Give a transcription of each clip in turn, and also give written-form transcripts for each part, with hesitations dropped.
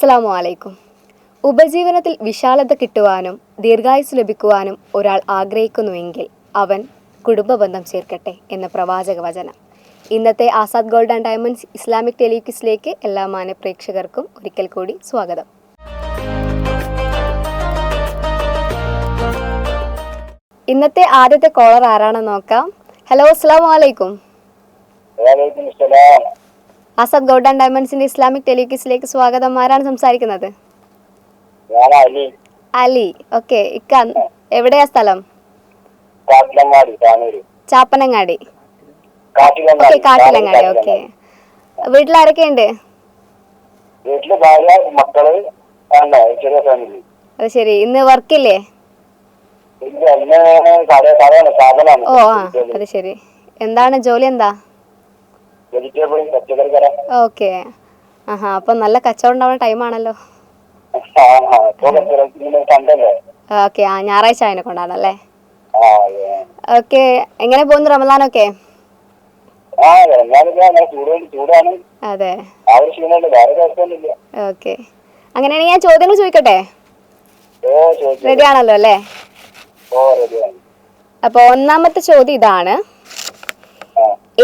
അസ്സലാമു അലൈക്കും. ഉപജീവനത്തിൽ വിശാലത കിട്ടുവാനും ദീർഘായുസ് ലഭിക്കുവാനും ഒരാൾ ആഗ്രഹിക്കുന്നുവെങ്കിൽ അവൻ കുടുംബബന്ധം ചേർക്കട്ടെ എന്ന പ്രവാചക വചനം. ഇന്നത്തെ Azad gold and diamonds Islamic ടെലിക്വിസിലേക്ക് എല്ലാ മാന്യ പ്രേക്ഷകർക്കും ഒരിക്കൽ കൂടി സ്വാഗതം. ഇന്നത്തെ ആദ്യത്തെ കോളർ ആരാണെന്ന് നോക്കാം. ഹലോ, അസ്സലാമു അലൈക്കും. ആസാദ് ഗോൾഡ് ആൻഡ് ഡയമണ്ട്സിന്റെ ഇസ്ലാമിക് ടെലിക്വിസിലേക്ക് സ്വാഗതം. ആരാണ് സംസാരിക്കുന്നത്? അലി. ഓക്കെ, ഇക്ക എവിടെയാ സ്ഥലം? ചാപ്പനങ്ങാടി. ഓക്കെ, കാട്ടിലങ്ങാടി. ഓക്കെ, വീട്ടിലാരൊക്കെ ഉണ്ട്? അത് ശരി, ഇന്ന് വർക്കില്ലേ? ഓ ആ, അത് ശരി. എന്താണ് ജോലി? എന്താ? ഓക്കെ. ആഹാ, അപ്പൊ നല്ല കച്ചവടം ഉണ്ടാവുന്ന ടൈമാണല്ലോ. ഓക്കെ, ആ ഞായറാഴ്ച അതിനെ കൊണ്ടാണല്ലേ. ഓക്കെ, എങ്ങനെ പോകുന്നു റമദാനൊക്കെ? അതെ, ഓക്കെ. അങ്ങനെയാണെങ്കിൽ ഞാൻ ചോദ്യങ്ങൾ ചോദിക്കട്ടെ? റെഡി ആണല്ലോ അല്ലേ? അപ്പൊ ഒന്നാമത്തെ ചോദ്യം ഇതാണ്: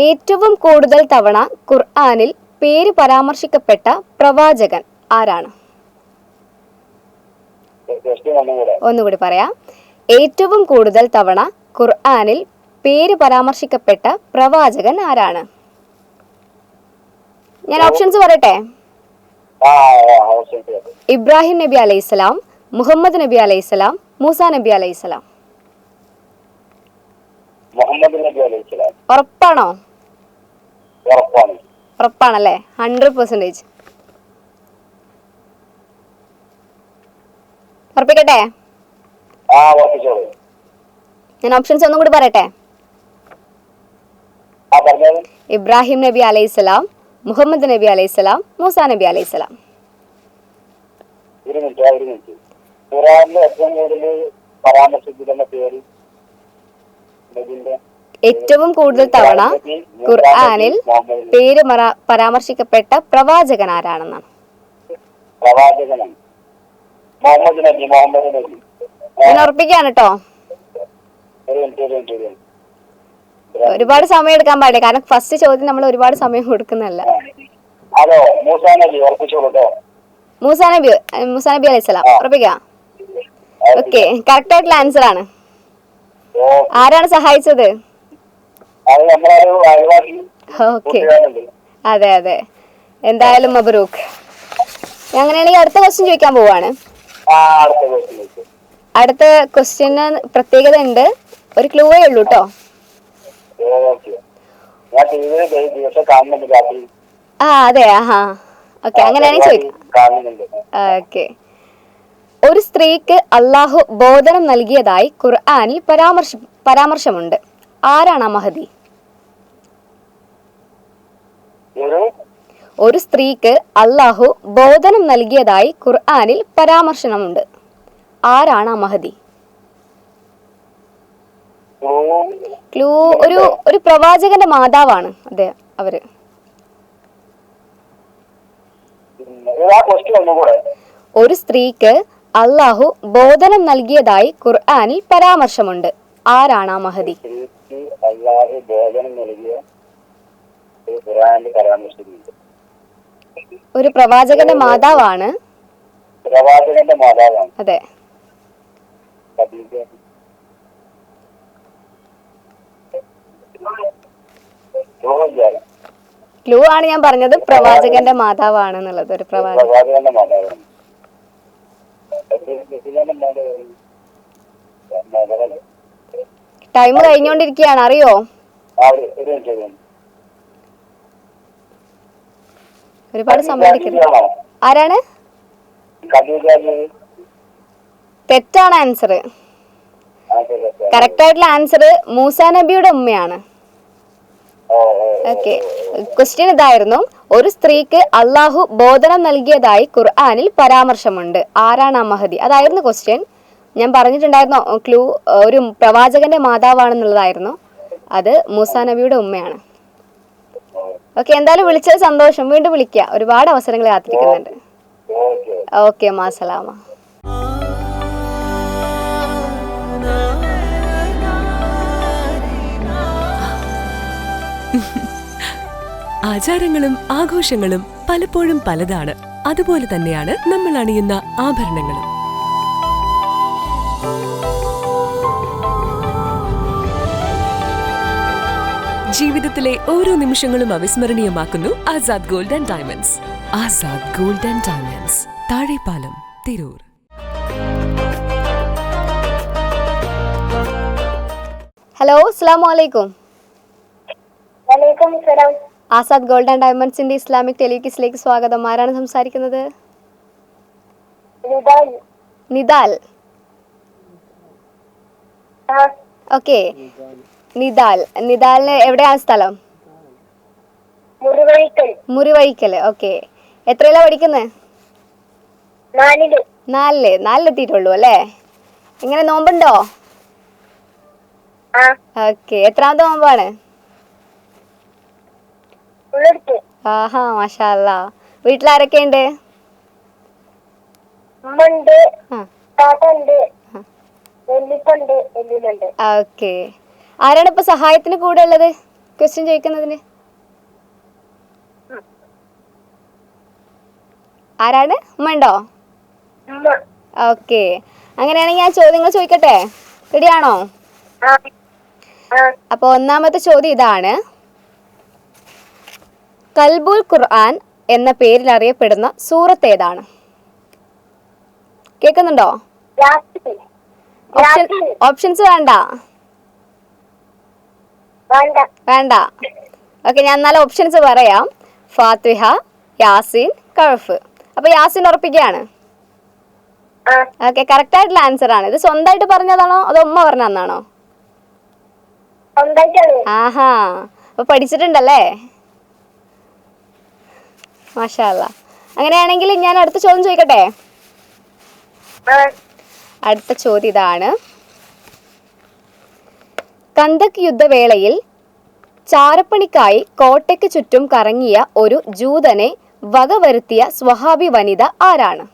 ഏറ്റവും കൂടുതൽ തവണ ഖുർആനിൽ പേര് പരാമർശിക്കപ്പെട്ട പ്രവാചകൻ ആരാണ്? ഒന്നുകൂടി പറയാം. ഏറ്റവും കൂടുതൽ തവണ ഖുർആനിൽ പേര് പരാമർശിക്കപ്പെട്ട പ്രവാചകൻ ആരാണ്? ഞാൻ ഓപ്ഷൻസ് പറയട്ടെ? ഇബ്രാഹിം നബി അലൈഹിസ്സലാം, മുഹമ്മദ് നബി അലൈഹിസ്സലാം, മൂസ നബി അലൈഹിസ്സലാം. ഉറപ്പാണോ? ഉറപ്പാണല്ലേ? 100%. ഉറപ്പിക്കട്ടെ? ഞാൻ ഓപ്ഷൻസ് ഒന്നും കൂടി പറയട്ടെ? ഇബ്രാഹിം നബി അലൈഹിസ്സലാം, മുഹമ്മദ് നബി അലൈഹിസ്സലാം, മൂസ നബി അലൈഹിസ്സലാം. ഏറ്റവും കൂടുതൽ തവണ ഖുർആനിൽ പേര് പരാമർശിക്കപ്പെട്ട പ്രവാചകൻ ആരാണെന്നാണ്? ഞാൻ ഉറപ്പിക്കാണ് കേട്ടോ. ഒരുപാട് സമയം എടുക്കാൻ പാടില്ല, കാരണം ഫസ്റ്റ് ചോദ്യം നമ്മൾ ഒരുപാട് സമയം കൊടുക്കുന്നതല്ല. മൂസ നബി അലൈഹിസ്സലാം. ഉറപ്പിക്കാം? ഓക്കെ, കറക്റ്റ് ആയിട്ടുള്ള ആൻസർ ആണ്. ആരാണ് സഹായിച്ചത്? ഓക്കെ, അതെ അതെ. എന്തായാലും മബ്രൂക്ക്. അങ്ങനെയാണെങ്കിൽ അടുത്ത ക്വസ്റ്റ്യൻ ചോദിക്കാൻ പോവാണ്. അടുത്ത ക്വസ്റ്റ്യന് പ്രത്യേകത ഉണ്ട്, ഒരു ക്ലൂവേ ഉള്ളൂ കേട്ടോ. ആ അതെ, ആഹാ. ഓക്കെ, അങ്ങനെയാണെങ്കിൽ ചോദിക്കാം. ഓക്കെ. ഒരു സ്ത്രീക്ക് അള്ളാഹു ബോധനം നൽകിയതായി ഖുർആനിൽ പരാമർശമുണ്ട്. ആരാണ് ആ മഹദി? ഒരു സ്ത്രീക്ക് അള്ളാഹു ബോധനം നൽകിയതായി ഖുർആനിൽ പരാമർശമുണ്ട്. ആരാണ് ആ മഹദി? ക്ലൂ, ഒരു പ്രവാചകന്റെ മാതാവാണ് അതെ അവര്. ഒരു സ്ത്രീക്ക് അള്ളാഹു ബോധനം നൽകിയതായി ഖുർആനിൽ പരാമർശമുണ്ട്. ആരാണ് ആ മഹദി? ഒരു പ്രവാചകന്റെ മാതാവാണ്. അതെ. ക്ലൂ ആണ് ഞാൻ പറഞ്ഞത്, പ്രവാചകന്റെ മാതാവാണെന്നുള്ളത്. ഒരു പ്രവാചകന്റെ മാതാവാണ്. ടൈം കഴിഞ്ഞോണ്ടിരിക്കുകയാണ്, അറിയോ? ഒരുപാട് സമയം എടുക്കരുത്. ആരാണ്? തെറ്റാണ് ആൻസർ. കറക്റ്റ് ആയിട്ടുള്ള ആൻസർ മൂസ നബിയുടെ ഉമ്മയാണ്. ഓക്കെ, ക്വസ്റ്റ്യൻ ഇതായിരുന്നു: ഒരു സ്ത്രീക്ക് അള്ളാഹു ബോധനം നൽകിയതായി ഖുർആനിൽ പരാമർശമുണ്ട്. ആരാണ് ആ മഹദി? അതായിരുന്നു ക്വസ്റ്റ്യൻ. ഞാൻ പറഞ്ഞിട്ടുണ്ടായിരുന്നു ക്ലൂ, ഒരു പ്രവാചകന്റെ മാതാവാണെന്നുള്ളതായിരുന്നു. അത് മൂസ നബിയുടെ ഉമ്മയാണ്. ഓക്കെ, എന്തായാലും വിളിച്ചത് സന്തോഷം. വീണ്ടും വിളിക്കുക, ഒരുപാട് അവസരങ്ങൾ കാത്തിരിക്കുന്നുണ്ട്. ഓക്കെ, മാസലാമ. ആചാരങ്ങളും ആഘോഷങ്ങളും പലപ്പോഴും പലതാണ്. അതുപോലെ തന്നെയാണ് നമ്മൾ അണിയുന്ന ആഭരണങ്ങളും. ജീവിതത്തിലെ ഓരോ നിമിഷങ്ങളും അവിസ്മരണീയമാക്കുന്നു Azad gold and diamonds. Azad gold and diamonds, Thazhepalam, Tirur. Hello, അസ്സലാമു അലൈക്കും. ആസാദ് ഗോൾഡ് ആൻഡ് ഡയമണ്ട്സിന്റെ ഇസ്ലാമിക് ടെലിവിഷനിലേക്ക് സ്വാഗതം. ആരാണ് സംസാരിക്കുന്നത്? നിദാൽ. ഓക്കെ, നിദാലിന് എവിടെയാണ് സ്ഥലം? മുറിവഴിക്കല്. ഓക്കെ, എത്രയിലാ പഠിക്കുന്നത്? 4-ലെത്തിയിട്ടുള്ളൂ അല്ലേ? എങ്ങനെ, നോമ്പുണ്ടോ? ഓക്കെ, എത്രാമത്തെ നോമ്പാണ്? ആഹാ, മാഷാ അല്ലാ. വീട്ടിലാരൊക്കെ ഉണ്ട്? ഓക്കെ, ആരാണ് ഇപ്പൊ സഹായത്തിന് കൂടെ ഉള്ളത് ക്വസ്റ്റ്യൻ ചോദിക്കുന്നതിന്? ആരാണ്? ഉമ്മ ഉണ്ടോ? ഓക്കെ, അങ്ങനെയാണെങ്കിൽ ഞാൻ ചോദ്യങ്ങൾ ചോദിക്കട്ടെ? റെഡിയാണോ? അപ്പൊ ഒന്നാമത്തെ ചോദ്യം ഇതാണ്: കൽബുൽ ഖുർആൻ എന്ന പേരിൽ അറിയപ്പെടുന്ന സൂറത്ത് ഏതാണ്? കേൾക്കുന്നുണ്ടോ? ഓപ്ഷൻസ് വേണ്ട. ഓക്കെ, ഞാൻ എന്നാലും ഓപ്ഷൻസ് പറയാം. ഫാത്തിഹ, യാസീൻ, കഹഫ്. അപ്പൊ യാസീൻ ഉറപ്പിക്കുകയാണ്. ഓക്കെ, കറക്റ്റ് ആയിട്ടുള്ള ആൻസർ ആണ്. ഇത് സ്വന്തമായിട്ട് പറഞ്ഞതാണോ അതോ ഉമ്മ പറഞ്ഞ തന്നാണോ? ആഹാ, അപ്പൊ പഠിച്ചിട്ടുണ്ടല്ലേ? മാഷാ അല്ലാ. അങ്ങനെയാണെങ്കിൽ ഞാൻ അടുത്ത ചോദ്യം ചോദിക്കട്ടെ? അടുത്ത ചോദ്യം ഇതാണ്: കന്ദക് യുദ്ധവേളയിൽ ചാരപ്പണിക്കായി കോട്ടയ്ക്ക് ചുറ്റും കറങ്ങിയ ഒരു ജൂതനെ വകവരുത്തിയ സ്വഹാബി വനിത ആരാണ്?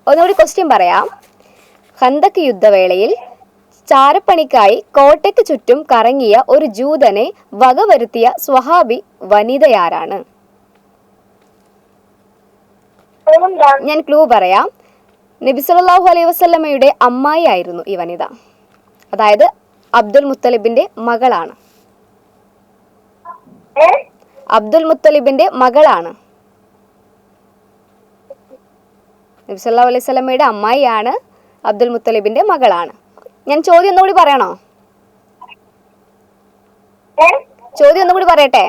ഒന്നുകൂടി ക്വസ്റ്റ്യൻ പറയാം. കന്ദക് യുദ്ധവേളയിൽ ചാരപ്പണിക്കായി കോട്ടയ്ക്ക് ചുറ്റും കറങ്ങിയ ഒരു ജൂതനെ വകവരുത്തിയ സ്വഹാബി വനിതയാരാണ്? ഞാൻ ക്ലൂ പറയാം. നബി സല്ലല്ലാഹു അലൈഹി വസല്ലമയുടെ അമ്മായി ആയിരുന്നു ഈ വനിത. അതായത് അബ്ദുൽ മുത്തലിബിന്റെ മകളാണ്. അബ്ദുൽ മുത്തലിബിന്റെ മകളാണ്. നബി സല്ലല്ലാഹു അലൈഹി വസല്ലമയുടെ അമ്മായിയാണ്, അബ്ദുൽ മുത്തലിബിന്റെ മകളാണ്. ഞാൻ ചോദ്യം ഒന്നുകൂടി പറയണോ? ചോദ്യം ഒന്നുകൂടി പറയട്ടെ?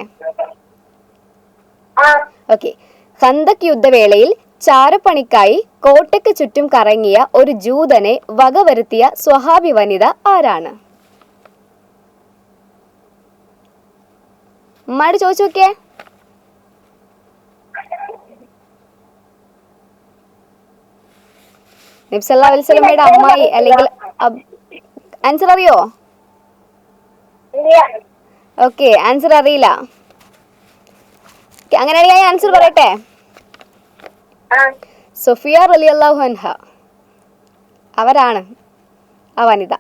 ഓക്കെ, ഖന്തക് യുദ്ധവേളയിൽ ചാരപ്പണിക്കായി കോട്ടയ്ക്ക് ചുറ്റും കറങ്ങിയ ഒരു ജൂതനെ വകവരുത്തിയ സ്വഹാബി വനിത ആരാണ്? ഉമ്മാട് ചോദിച്ചു നോക്കിയേ. നബി സല്ലല്ലാഹു അലൈഹി വസല്ലമയുടെ അമ്മായി അല്ലെങ്കിൽ ആൻസർ അറിയോ? ഓക്കെ, ആൻസർ അറിയില്ല. അങ്ങനെയാണെങ്കിൽ ഞാൻ ആൻസർ പറയട്ടെ? സഫിയ റളിയല്ലാഹു അൻഹ, അവരാണ് ആ വനിത.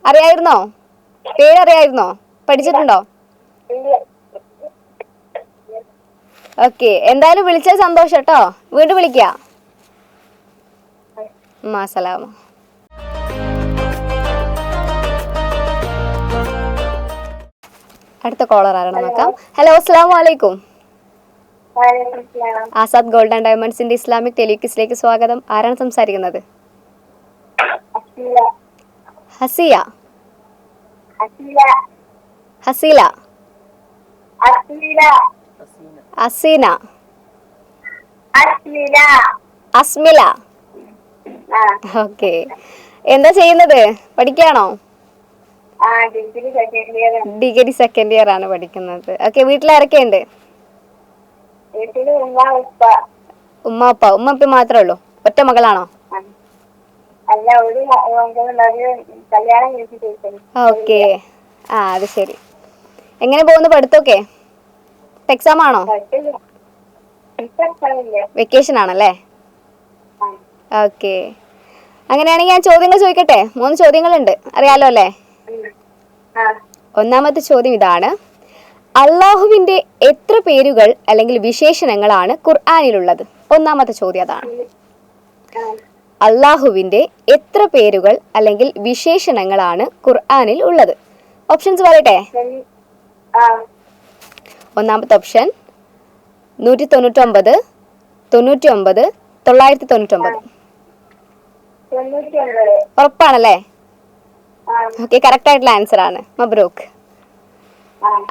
അറിയായിരുന്നോ? പേരറിയായിരുന്നോ? പഠിച്ചിട്ടുണ്ടോ? ഓക്കെ, എന്തായാലും വിളിച്ചത് സന്തോഷം കേട്ടോ. വീണ്ടും വിളിക്കാം. മാസലാമ. അടുത്ത കോളർ ആരാണ് നോക്കാം. ഹലോ, അസ്സലാമു അലൈക്കും. ആസാദ് ഗോൾഡ് ആൻഡ് ഡയമണ്ട്സിന്റെ ഇസ്ലാമിക് ടെലിവിഷനിലേക്ക് സ്വാഗതം. ആരാണ് സംസാരിക്കുന്നത്? ഹസിയ. ഹസീല. അസീന. അസ്മില. ഓക്കെ, എന്താ ചെയ്യുന്നത്? പഠിക്കുകയാണോ? ഡിഗ്രി സെക്കൻഡ് ഇയർ ആണ് പഠിക്കുന്നത്. ഓക്കെ, വീട്ടിലാരൊക്കെയുണ്ട്? ഉമ്മ ഉപ്പ മാത്രമേ ഉള്ളൂ? ഒറ്റ മകളാണോ? ഓക്കെ, അത് ശരി. എങ്ങനെ പോകുന്നു പഠിത്തമൊക്കെ? എക്സാം ആണോ? വെക്കേഷൻ ആണല്ലേ? ഓക്കെ, അങ്ങനെയാണെങ്കിൽ ഞാൻ ചോദ്യങ്ങൾ ചോദിക്കട്ടെ. 3 ചോദ്യങ്ങളുണ്ട്, അറിയാലോ അല്ലേ? ഒന്നാമത്തെ ചോദ്യം ഇതാണ്: അള്ളാഹുവിന്റെ എത്ര പേരുകൾ അല്ലെങ്കിൽ വിശേഷണങ്ങളാണ് ഖുർആനിലുള്ളത്? ഒന്നാമത്തെ ചോദ്യം അതാണ്. അള്ളാഹുവിന്റെ എത്ര പേരുകൾ അല്ലെങ്കിൽ വിശേഷണങ്ങളാണ് ഖുർആനിൽ ഉള്ളത്? ഓപ്ഷൻസ് പറയട്ടെ. ഒന്നാമത്തെ ഓപ്ഷൻ 199, 99, 999. ഉറപ്പാണല്ലേ? ഓക്കെ, കറക്റ്റ് ആയിട്ടുള്ള ആൻസർ ആണ്. മബ്രൂക്ക്.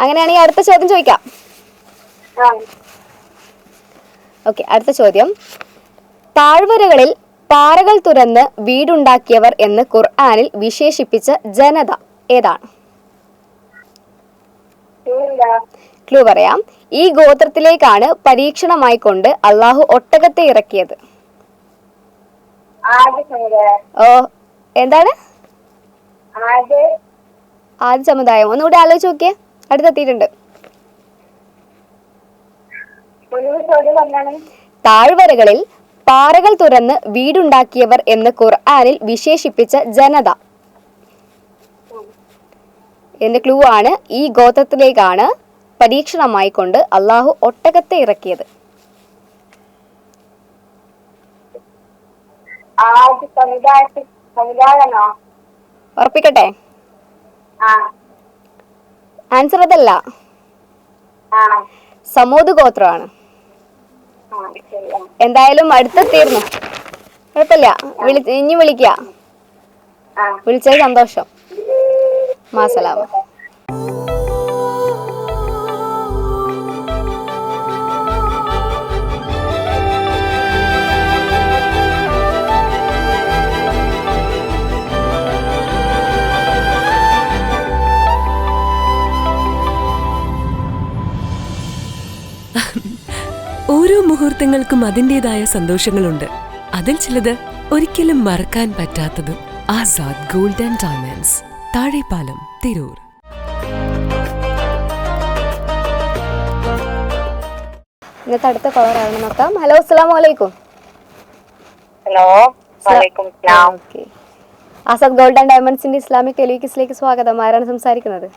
അങ്ങനെയാണെങ്കിൽ അടുത്ത ചോദ്യം ചോദിക്കാം. ഓക്കെ, അടുത്ത ചോദ്യം: താഴ്വരകളിൽ പാറകൾ തുറന്ന് വീടുണ്ടാക്കിയവർ എന്ന് ഖുർആനിൽ വിശേഷിപ്പിച്ച ജനത ഏതാണ്? ക്ലൂ പറയാം. ഈ ഗോത്രത്തിലേക്കാണ് പരീക്ഷണമായി കൊണ്ട് അള്ളാഹു ഒട്ടകത്തെ ഇറക്കിയത്. ഓ, എന്താണ്? ആദ്യ സമുദായം. ഒന്നുകൂടി ആലോചിച്ച് നോക്കിയേ, അടുത്തെത്തിയിട്ടുണ്ട്. താഴ്വരകളിൽ പാറകൾ തുറന്ന് വീടുണ്ടാക്കിയവർ എന്ന് ഖുർആനിൽ വിശേഷിപ്പിച്ച ജനത. എന്റെ ക്ലൂ ആണ്, ഈ ഗോത്രത്തിലേക്കാണ് പരീക്ഷണമായി കൊണ്ട് അള്ളാഹു ഒട്ടകത്തെ ഇറക്കിയത്. ഉറപ്പിക്കട്ടെ? ആൻസർ അതല്ല, സമൂദ് ഗോത്രമാണ്. എന്തായാലും അടുത്തെത്തിയിരുന്നു. കുഴപ്പമില്ല, ഇനി വിളിക്കുക. വിളിച്ചത് സന്തോഷം. മാസലാമ. ഓരോ മുഹൂർത്തങ്ങൾക്കും അതിൻ്റെതായ സന്തോഷങ്ങളുണ്ട്. അതിൽ ചിലത് ഒരിക്കലും മറക്കാൻ പറ്റാത്തതും. Azad gold and diamonds, Thazhepalam, Tirur. ഇന്നത്തെ അടുത്ത കോളറാണ്, നോക്കാം. ഹലോ, അസ്സലാമു അലൈക്കും. Hello, okay. Azad gold and ഡയമണ്ട്സിന്റെ ഇസ്ലാമിക് ടെലിവിഷനിലേക്ക് സ്വാഗതം. ആരാണ് സംസാരിക്കുന്നത്?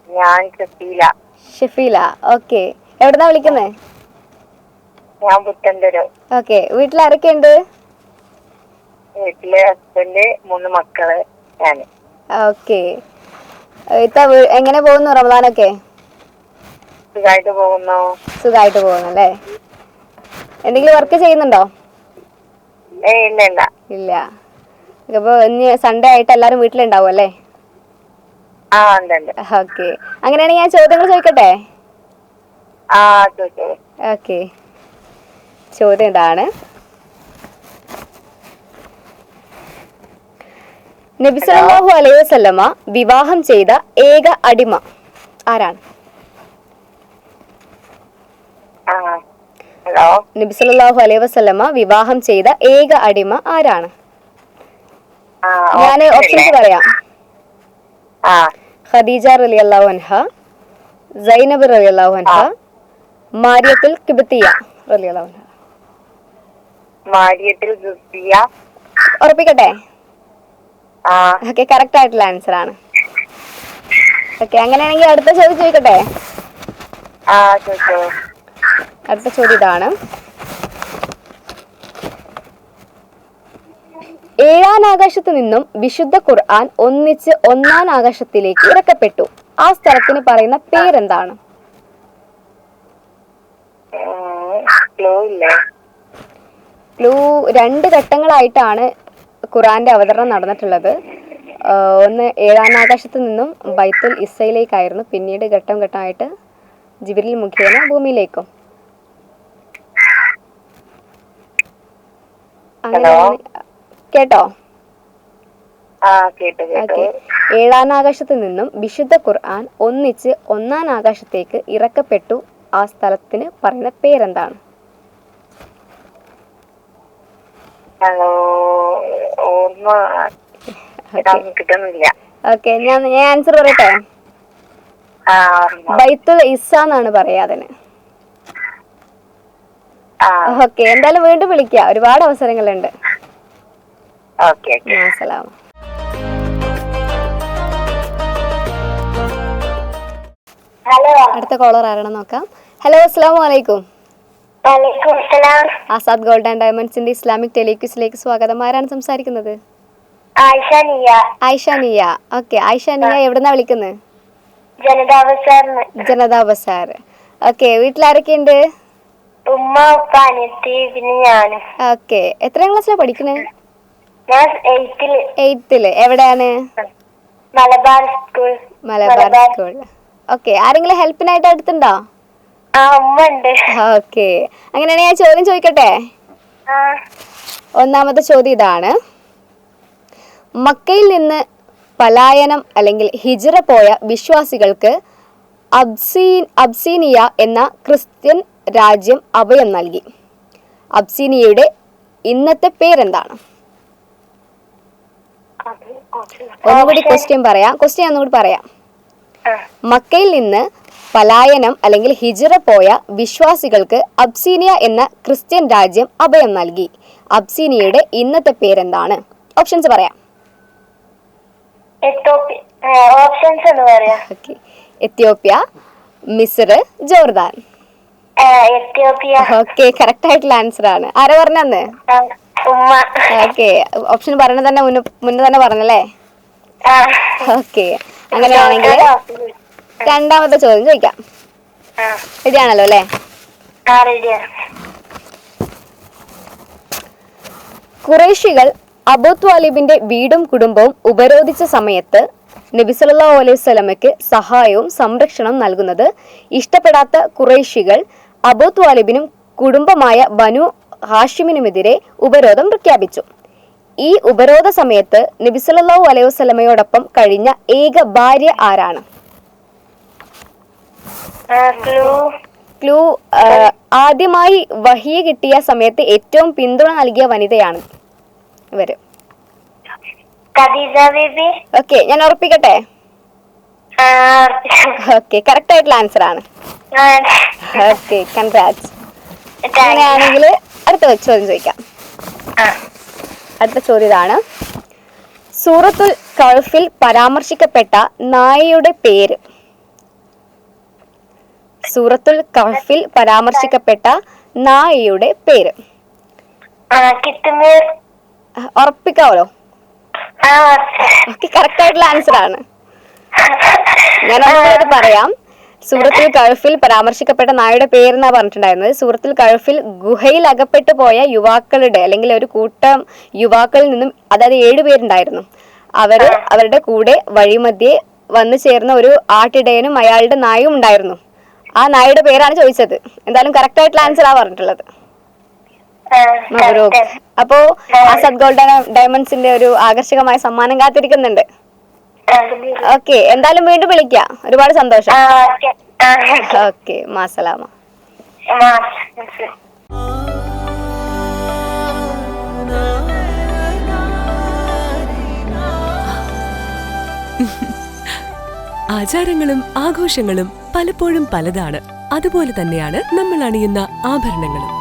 ഞാൻ ഷഫീല. ഷഫീല, ഓക്കെ. എവിടുന്നാ വിളിക്കുന്നത്? ഞാൻ പുത്തൻതുരു. ഓക്കെ, വീട്ടിൽ ആരൊക്കെയുണ്ട്? വീട്ടില് ഹസ്ബൻഡ്, 3 മക്കള്, ഞാൻ. ഓക്കെ, എങ്ങനെ പോകുന്നു റമദാനൊക്കെ? സുഖമായിട്ട് പോകുന്നു. സുഖമായിട്ട് പോകുന്നു അല്ലേ? എന്തെങ്കിലും വർക്ക് ചെയ്യുന്നുണ്ടോ? ഇല്ല ഇല്ല ഇല്ല. അപ്പൊ ഇനി സൺഡേ ആയിട്ട് എല്ലാരും വീട്ടിലുണ്ടാവും അല്ലേ? ഓക്കെ, അങ്ങനെയാണെങ്കിൽ ഞാൻ ചോദ്യങ്ങൾ ചോദിക്കട്ടെ? ഓക്കെ, ചോദ്യം ഇതാണ്: നബി സല്ലല്ലാഹു അലൈഹി വസല്ലമ വിവാഹം ചെയ്ത ഏക അടിമ ആരാണ്? നബി സല്ലല്ലാഹു അലൈഹി വസല്ലമ വിവാഹം ചെയ്ത ഏക അടിമ ആരാണ്? ഞാൻ ഓപ്ഷൻസ് പറയാം. ഖദീജ റളിയല്ലാഹു അൻഹ, സൈനബ് റളിയല്ലാഹു അൻഹ, മാരിയത്തുൽ ഖിബ്തിയ റളിയല്ലാഹു അൻഹ. മാരിയത്തുൽ ഖിബ്തിയ. ഉറപ്പിക്കട്ടെ? ഓക്കെ, കറക്റ്റ് ആയിട്ടുള്ള ആൻസർ ആണ്. ഓക്കെ, അങ്ങനെയാണെങ്കിൽ അടുത്ത ചോദ്യം ചോദിക്കട്ടെ? അടുത്ത ചോദ്യം ഇതാണ്: ഏഴാം ആകാശത്തു നിന്നും വിശുദ്ധ ഖുർആൻ ഒന്നിച്ച് ഒന്നാം ആകാശത്തിലേക്ക് ഇറക്കപ്പെട്ടു. ആ സ്ഥലത്തിന് പറയുന്ന പേരെന്താണ്? ക്ലൂ 2 ഘട്ടങ്ങളായിട്ടാണ് ഖുർആന്റെ അവതരണം നടന്നിട്ടുള്ളത്. ഒന്ന് ഏഴാം ആകാശത്തു നിന്നും ബൈത്തുൽ ഇസ്സയിലേക്കായിരുന്നു, പിന്നീട് ഘട്ടം ഘട്ടമായിട്ട് ജിബ്രീൽ മുഖേന ഭൂമിയിലേക്കും. അങ്ങനെയാണ്. കേട്ടോ? ഓക്കെ, ഏഴാം ആകാശത്തു നിന്നും വിശുദ്ധ ഖുർആൻ ഒന്നിച്ച് ഒന്നാം ആകാശത്തേക്ക് ഇറക്കപ്പെട്ടു. ആ സ്ഥലത്തിന് പറയുന്ന പേരെന്താണ്? ഓക്കെ, ഞാൻ ആൻസർ പറയട്ടെ? ബൈത്തുൽ ഇസ്സ എന്നാണ് പറയാ അതിന്. ആ ഓക്കെ, എന്തായാലും വീണ്ടും വിളിക്കുക, ഒരുപാട് അവസരങ്ങളുണ്ട്. Okay okay. അസ്സലാം. ഹലോ. അടുത്ത കോളർ ആരാണെന്ന് നോക്കാം. ഹലോ, അസ്സലാമു അലൈക്കും. വലൈക്കും സലാം. ആസാദ് ഗോൾഡ് ആൻഡ് ഡയമണ്ട്സിന്റെ ഇസ്ലാമിക് ടെലിക്വിസിലേക്ക് സ്വാഗതം. ആരാണ് സംസാരിക്കുന്നത്? ആയിഷ നിയ. ആയിഷ നിയ. ഓക്കെ, ആയിഷ നിയ എവിടുന്നാ വിളിക്കുന്നത്? ജനതാ ബസാറിന്ന്. ജനതാ ബസാർ. ഓക്കെ, വീട്ടിലാരൊക്കെയുണ്ട്? ഉമ്മ ഉപ്പ അനിയത്തി പിന്നെ ഞാനും. ഓക്കെ, എത്രാം ക്ലാസ്സിലാണ് പഠിക്കുന്നത്? ഞാൻ 8th. 8th. എവിടെയാണ്? Malabar school. Malabar school. Okay, ആരെങ്കിലും ഹെൽപ്പിനായിട്ട് അടുത്തുണ്ടോ? ആ ഉമ്മ ഉണ്ട്. ഓക്കെ, അങ്ങനെയാണെങ്കിൽ ഞാൻ ചോദ്യം ചോദിക്കട്ടെ? ആ ഒന്നാമത്തെ ചോദ്യം ഇതാണ്: മക്കയിൽ നിന്ന് പലായനം അല്ലെങ്കിൽ ഹിജ്റ പോയ വിശ്വാസികൾക്ക് അബ്സീനിയ എന്ന ക്രിസ്ത്യൻ രാജ്യം അഭയം നൽകി. അബ്സീനിയയുടെ ഇന്നത്തെ പേരെന്താണ്? ഒന്നുകൂടി ക്വസ്റ്റ്യൻ ഒന്നുകൂടി പറയാം. മക്കയിൽ നിന്ന് പലായനം അല്ലെങ്കിൽ ഹിജ്റ പോയ വിശ്വാസികൾക്ക് അബ്സീനിയ എന്ന ക്രിസ്ത്യൻ രാജ്യം അഭയം നൽകി. അബ്സീനിയയുടെ ഇന്നത്തെ പേരെന്താണ്? ഓപ്ഷൻസ് പറയാം. ഓപ്ഷൻസ് എന്ന് പറയാം. ഓക്കെ, എത്യോപ്യ, മിസ്ർ, ജോർദാൻ. എത്യോപ്യ. ഓക്കെ, കറക്റ്റ് ആയിട്ടുള്ള ആൻസർ ആണ്. ആരാ പറഞ്ഞന്ന്? ഉമ്മ. ഓക്കെ, ഓപ്ഷൻ പറഞ്ഞ തന്നെ മുന്നേ തന്നെ പറഞ്ഞല്ലേ? ഓക്കെ, അങ്ങനെയാണെങ്കിൽ രണ്ടാമത്തെ ചോദ്യം ചോദിക്കാം. റെഡിയാണല്ലോ അല്ലേ? ഖുറൈശികൾ അബൂ ത്വാലിബിന്റെ വീടും കുടുംബവും ഉപരോധിച്ച സമയത്ത് നബി സല്ലല്ലാഹു അലൈഹി വസല്ലമയ്ക്ക് സഹായവും സംരക്ഷണവും നൽകുന്നത് ഇഷ്ടപ്പെടാത്ത ഖുറൈശികൾ അബൂ ത്വാലിബിനും കുടുംബമായ ബനു ഹാഷിമിനുമെതിരെ ഉപരോധം പ്രഖ്യാപിച്ചു. ഈ ഉപരോധ സമയത്ത് നബി സല്ലല്ലാഹു അലൈഹി വസല്ലമയോടൊപ്പം കഴിഞ്ഞ ഏക ഭാര്യ ആരാണ്? ക്ലൂ: ആദ്യമായി വഹിയ കിട്ടിയ സമയത്ത് ഏറ്റവും പിന്തുണ നൽകിയ വനിതയാണ് ഇവര്. ഓക്കെ, ഞാൻ ഉറപ്പിക്കട്ടെ? ഓക്കെ, കറക്റ്റ് ആയിട്ടുള്ള ആൻസർ ആണ്. Okay, congrats. അങ്ങനെയാണെങ്കിൽ അടുത്ത ചോദ്യം ചോദിക്കാം. അടുത്ത ചോദ്യം ഇതാണ്: സൂറത്തുൽ കഹ്ഫിൽ പരാമർശിക്കപ്പെട്ട നായയുടെ പേര്? സൂറത്തുൽ കഹ്ഫിൽ പരാമർശിക്കപ്പെട്ട നായയുടെ പേര് ഉറപ്പിക്കാവോ? ഓക്കെ, കറക്റ്റ് ആയിട്ടുള്ള ആൻസർ ആണ്. ഞാൻ ഒന്നുകൂടി പറയാം. സൂറത്തുൽ കഹ്ഫിൽ പരാമർശിക്കപ്പെട്ട നായയുടെ പേരെന്നാ പറഞ്ഞിട്ടുണ്ടായിരുന്നത്. സൂറത്തുൽ കഹ്ഫിൽ ഗുഹയിൽ അകപ്പെട്ടു പോയ യുവാക്കളുടെ അല്ലെങ്കിൽ ഒരു കൂട്ടം യുവാക്കളിൽ നിന്നും, അതായത് 7 പേരുണ്ടായിരുന്നു. അവരുടെ കൂടെ വഴിമധ്യേ വന്നു ചേർന്ന ഒരു ആട്ടിടയനും അയാളുടെ നായും ഉണ്ടായിരുന്നു. ആ നായയുടെ പേരാണ് ചോദിച്ചത്. എന്തായാലും കറക്റ്റ് ആയിട്ടുള്ള ആൻസർ ആ പറഞ്ഞിട്ടുള്ളത്. അപ്പോ ആസാദ് ഗോൾഡ് ആൻഡ് ഡയമണ്ട്സിന്റെ ഒരു ആകർഷകമായ സമ്മാനം കാത്തിരിക്കുന്നുണ്ട്. ഓക്കെ, എന്തായാലും വീണ്ടും വിളിക്കാം. ഒരുപാട് സന്തോഷം. ഓക്കെ, മാസലാമ. ആചാരങ്ങളും ആഘോഷങ്ങളും പലപ്പോഴും പലതാണ്. അതുപോലെ തന്നെയാണ് നമ്മൾ അണിയുന്ന ആഭരണങ്ങളും.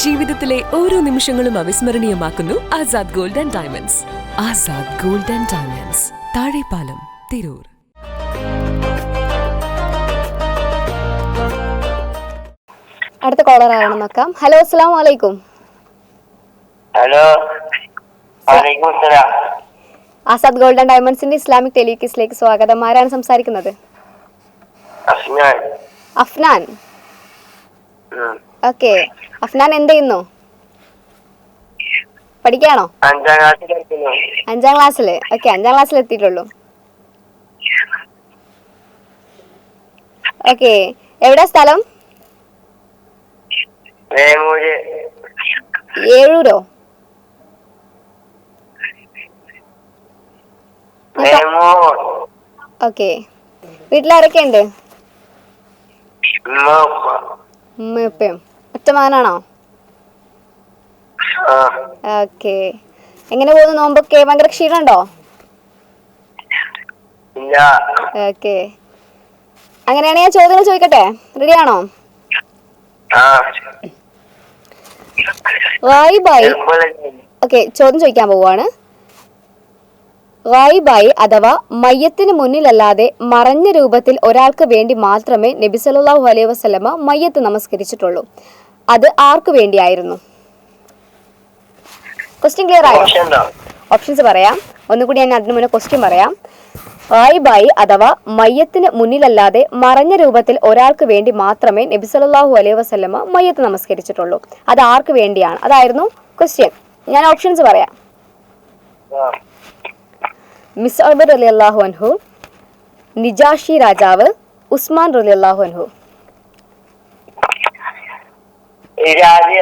ജീവിതത്തിലെ ഓരോ നിമിഷങ്ങളും അവിസ്മരണീയമാക്കുന്നു Azad gold and diamonds. Azad gold and diamonds, Thazhepalam, Tirur. അടുത്ത കോളർ ആരാണെന്ന് നോക്കാം. ഹലോ, അസ്സലാമു അലൈക്കും. ഹലോ. ആസാദ് ഗോൾഡ് ആൻഡ് ഡയമണ്ട്സിന്റെ ഇസ്ലാമിക് ടെലിക്വിസിലേക്ക് സ്വാഗതം. ആരാണ് സംസാരിക്കുന്നത്? അഫ്നാൻ. ഓക്കെ, അഫ്നാൻ എന്ത് ചെയ്യുന്നു? പഠിക്കാണോ? 5ാം ക്ലാസ്സില്. ഓക്കെ, 5ാം ക്ലാസ്സിൽ എത്തിയിട്ടുള്ളൂ. ഓക്കെ, എവിടെ സ്ഥലം? ഏഴൂരോ? ഓക്കെ, വീട്ടിലാരൊക്കെ ഉണ്ട്? ഉമ്മയും ഒറ്റ മകനാണോ? ഓക്കെ, എങ്ങനെ പോകുന്നു നോമ്പൊക്കെ? ഭയങ്കര ക്ഷീണുണ്ടോ? ഇല്ല. ഓക്കെ, അങ്ങനെയാണെങ്കിൽ ഞാൻ ചോദ്യങ്ങൾ ചോദിക്കട്ടെ? റെഡിയാണോ? ആ. ഗായിബായി. ഓക്കെ, ചോദ്യം ചോദിക്കാൻ പോവുകയാണ്. ഗായിബായി അഥവാ മയ്യത്തിന് മുന്നിലല്ലാതെ മറഞ്ഞ രൂപത്തിൽ ഒരാൾക്ക് വേണ്ടി മാത്രമേ നബി സല്ലല്ലാഹു അലൈഹി വസല്ലമ മയ്യത്ത് നമസ്കരിച്ചിട്ടുള്ളൂ. അത് ആർക്കു വേണ്ടിയായിരുന്നു? ക്വസ്റ്റ്യൻ ക്ലിയർ ആയോ? ഓപ്ഷൻസ് പറയാം. ഒന്നുകൂടി ഞാൻ അതിനു മുന്നേ ക്വസ്റ്റ്യൻ പറയാം. ഗായിബായി അഥവാ മയ്യത്തിന് മുന്നിലല്ലാതെ മറഞ്ഞ രൂപത്തിൽ ഒരാൾക്ക് വേണ്ടി മാത്രമേ നബി സല്ലല്ലാഹു അലൈഹി വസല്ലമ മയ്യത്ത് നമസ്കരിച്ചിട്ടുള്ളൂ. അത് ആർക്ക് വേണ്ടിയാണ്? അതായിരുന്നു ക്വസ്റ്റ്യൻ. ഞാൻ ഓപ്ഷൻസ് പറയാം. മിസ്അബ് റളിയല്ലാഹു അൻഹു, നിജാഷി രാജാവ്, ഉസ്മാൻ റളിയല്ലാഹു അൻഹു.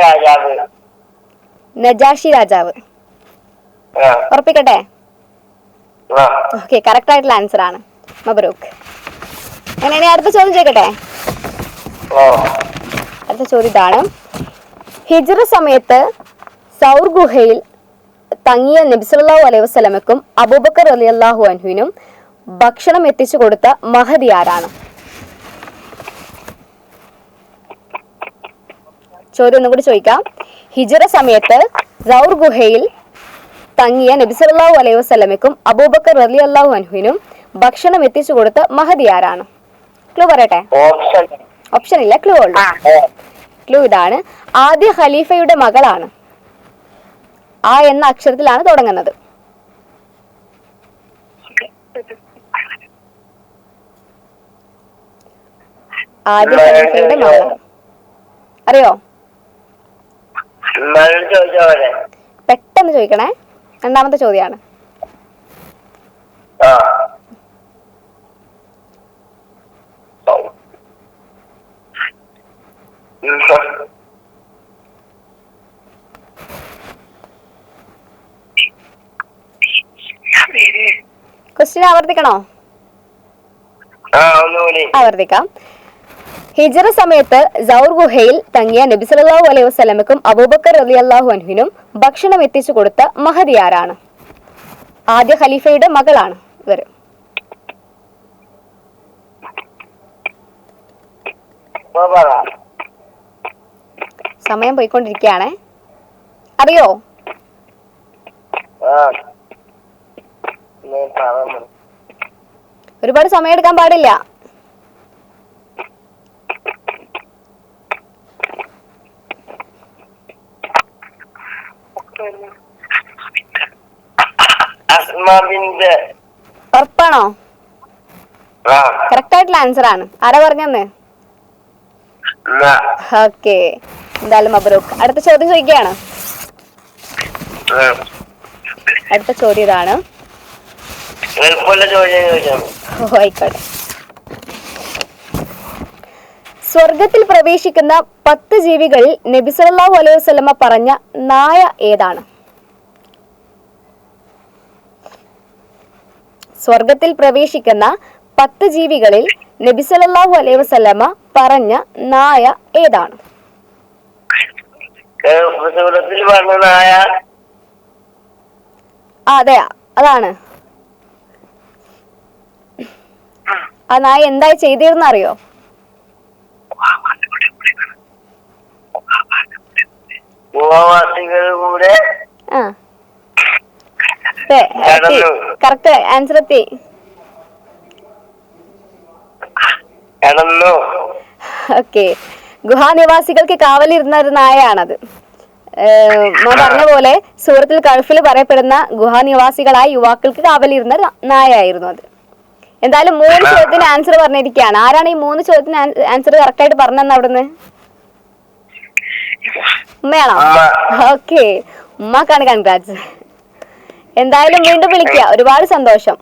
രാജാവ്. നജാഷി രാജാവ്. ഉറപ്പിക്കട്ടെ? ഓക്കെ, കറക്റ്റ് ആയിട്ടുള്ള ആൻസർ ആണ്. മബ്രൂക്ക്. അങ്ങനെയാണെങ്കിൽ അടുത്ത ചോദ്യം ചോദിക്കട്ടെ? അടുത്ത ചോദ്യം ഇതാണ്. ഹിജ്റ സമയത്ത് സൗർ ഗുഹയിൽ തങ്ങിയ നബി സല്ലല്ലാഹു അലൈഹി വസല്ലമക്കും അബൂബക്കർ റളിയല്ലാഹു അൻഹുവിനും ഭക്ഷണം എത്തിച്ചു കൊടുത്ത മഹദി ആരാണ്? ചോദ്യം ഒന്നും കൂടി ചോദിക്കാം. ഹിജ്റ സമയത്ത് സൗർ ഗുഹയിൽ തങ്ങിയ നബി സല്ലല്ലാഹു അലൈഹി വസല്ലമക്കും അബൂബക്കർ റളിയല്ലാഹു അൻഹുവിനും ഭക്ഷണം എത്തിച്ചു കൊടുത്ത മഹദി ആരാണ്? ക്ലൂ പറയട്ടെ? ഓപ്ഷൻ ഇല്ല, ക്ലൂ ഉള്ളൂ. ക്ലൂ ഇതാണ്. ആദ്യ ഖലീഫയുടെ മകളാണ്. ആ എന്ന അക്ഷരത്തിലാണ് തുടങ്ങുന്നത്. ആദ്യ ഖലീഫയുടെ മകളാണ്. അറിയോ? പെട്ടെന്ന് ചോദിക്കണേ. രണ്ടാമത്തെ ചോദ്യമാണ്. ക്വസ്റ്റ്യൻ ആവർത്തിക്കണോ? ആവർത്തിക്കാം. ഹിജ്റ സമയത്ത് സൗർ ഗുഹയിൽ തങ്ങിയ നബി സല്ലല്ലാഹു അലൈഹി വസല്ലമക്കും അബൂബക്കർ റളിയല്ലാഹു അൻഹുവിനും ഭക്ഷണം എത്തിച്ചു കൊടുത്ത മഹദി ആരാണ്? ആദ്യ ഖലീഫയുടെ മകളാണ് ഇവർ. സമയം പോയിക്കൊണ്ടിരിക്കുകയാണേ. അറിയോ? ഒരുപാട് സമയം എടുക്കാൻ പാടില്ല. ഉറപ്പാണോ? കറക്റ്റ് ആയിട്ടുള്ള ആൻസർ ആണ്. ആരാ പറഞ്ഞെന്ന്? ഓക്കെ, എന്തായാലും മബ്രൂക്ക്. അടുത്ത ചോദ്യം ചോദിക്കുകയാണ്. അടുത്ത ചോദ്യം ഇതാണ്. ആയിക്കോട്ടെ. സ്വർഗത്തിൽ പ്രവേശിക്കുന്ന 10 ജീവികളിൽ നബി സല്ലല്ലാഹു അലൈഹി വസല്ലമ പറഞ്ഞ നായ ഏതാണ്? സ്വർഗത്തിൽ പ്രവേശിക്കുന്ന 10 ജീവികളിൽ നബി സല്ലല്ലാഹു അലൈഹി വസല്ലമ പറഞ്ഞ നായ ഏതാണ്? അതെ, അതാണ്. ആ നായ എന്തായി ചെയ്തിരുന്ന അറിയോ? കറക്റ്റ് ആൻസർ എത്തി. ഓക്കെ, ഗുഹാനിവാസികൾക്ക് കാവലിരുന്ന ഒരു നായാണത്. ഞാൻ പറഞ്ഞ പോലെ സൂറത്തുൽ കഹ്ഫിൽ പറയപ്പെടുന്ന ഗുഹാനിവാസികളായ യുവാക്കൾക്ക് കാവലിരുന്ന നായായിരുന്നു അത്. എന്തായാലും 3 ചോദ്യത്തിന് ആൻസർ പറഞ്ഞിരിക്കുകയാണ്. ആരാണ് ഈ 3 ചോദ്യത്തിന് ആൻസർ കറക്റ്റ് ആയിട്ട് പറഞ്ഞെന്ന് അവിടുന്ന്? ഉമ്മയാണോ? ഓക്കെ, ഉമ്മാക്കാണ് കൺഗ്രാറ്റ്സ്. എന്തായാലും വീണ്ടും വിളിക്കുക. ഒരുപാട് സന്തോഷം.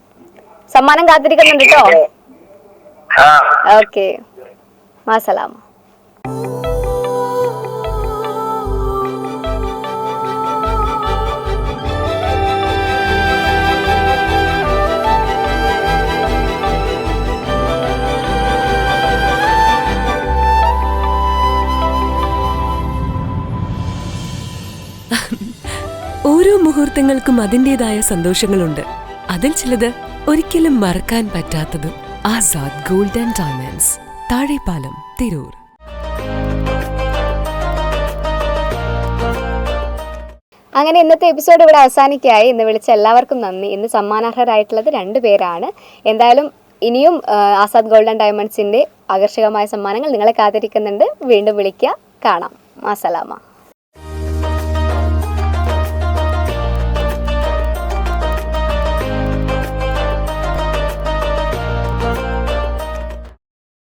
സമ്മാനം കാത്തിരിക്കുന്നുണ്ട് കേട്ടോ. ഓക്കെ, മാസലാമ. ഓരോ മുഹൂർത്തങ്ങൾക്കും അതിൻ്റെതായ സന്തോഷങ്ങളുണ്ട്. അതിൽ ചിലത് ഒരിക്കലും മറക്കാൻ പറ്റാത്തതും. Azad gold and diamonds, Thazhepalam, Tirur. അങ്ങനെ ഇന്നത്തെ എപ്പിസോഡ് ഇവിടെ അവസാനിക്കായി. ഇന്ന് വിളിച്ച എല്ലാവർക്കും നന്ദി. ഇന്ന് സമ്മാനാർഹരായിട്ടുള്ളത് 2 പേരാണ്. എന്തായാലും ഇനിയും ആസാദ് ഗോൾഡ് ആൻഡ് ഡയമണ്ട്സിൻ്റെ ആകർഷകമായ സമ്മാനങ്ങൾ നിങ്ങളെ കാത്തിരിക്കുന്നുണ്ട്. വീണ്ടും വിളിക്കുക, കാണാം. അസ്സലാമ.